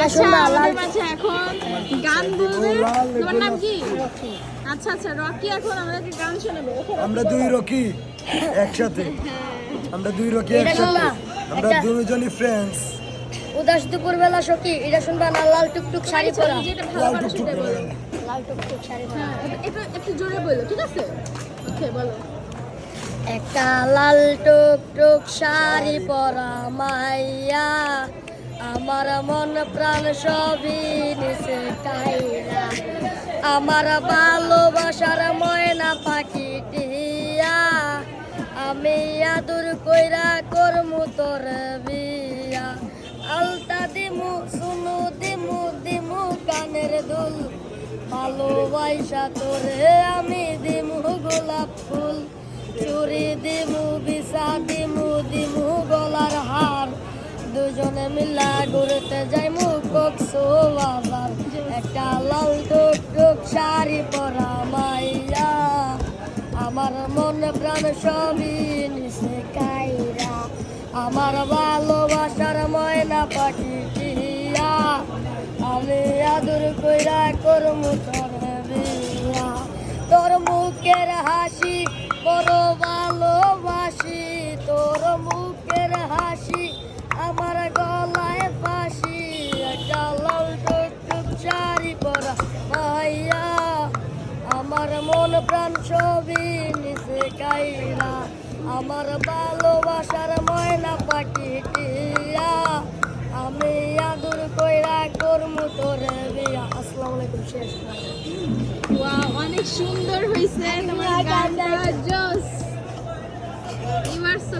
আচ্ছা আমাদের মাঝে এখন গান বলবে। তোমার নাম কি? আচ্ছা আচ্ছা রকি এখন আমাদেরকে গান শোনাবে। আমরা দুই রকি একসাথে, আমরা দুই রকি একসাথে, আমরা দুজনই ফ্রেন্ডস। উদাস দুপুর বেলা সখী এটা শুনবা না, লাল টুকটুক শাড়ি পরা। যেটা ভালো পারো সেটা বলো। লাল টুকটুক শাড়ি পরা। হ্যাঁ একটু জোরে বলো, ঠিক আছে? ওকে বলো। একটা লাল টুকটুক শাড়ি পরা মাইয়া, আমার মন প্রাণ সবই নিচে কাইরা, আমার ভালোবাসার ময়না পাখি টিয়া, আমি আদর কইরা করমু তোর বিয়া, আলতা দিমু শুনু দিমু দিমু কানের দুল, ভালোবাসা তোরে আমি দিমু গোলাপ ফুল, চুরি দিমু বিছা দিমু দিমু গলার হার, দুজনে মিলা ঘুরতে যাইমু কক্সবাজার, একটা লাল টুকটুক শাড়ি পরা মাইয়া, আমার মন প্রাণ সবই নিচে কাইরা, আমার ভালোবাসার ময়না পাখি টিয়া, আমি আদর কইরা করমু তোর বিয়া, তোর মুখের হাসি বড় ভালোবাসি, তোর মুখের হাসি আমার গলায় ফাঁসি, একটা লাল টুকটুক শাড়ি পরা মাইয়া, আমার মন প্রাণ সবই নিচে কাইরা, আমার ভালোবাসার ময়না পাখি টিয়া, আমি আদর কইরা করমু তোরে বিয়া। আসসালামু আলাইকুম। শেষ। ওয়াও অনেক সুন্দর হয়েছে তোমার গানটা, জোস। You R so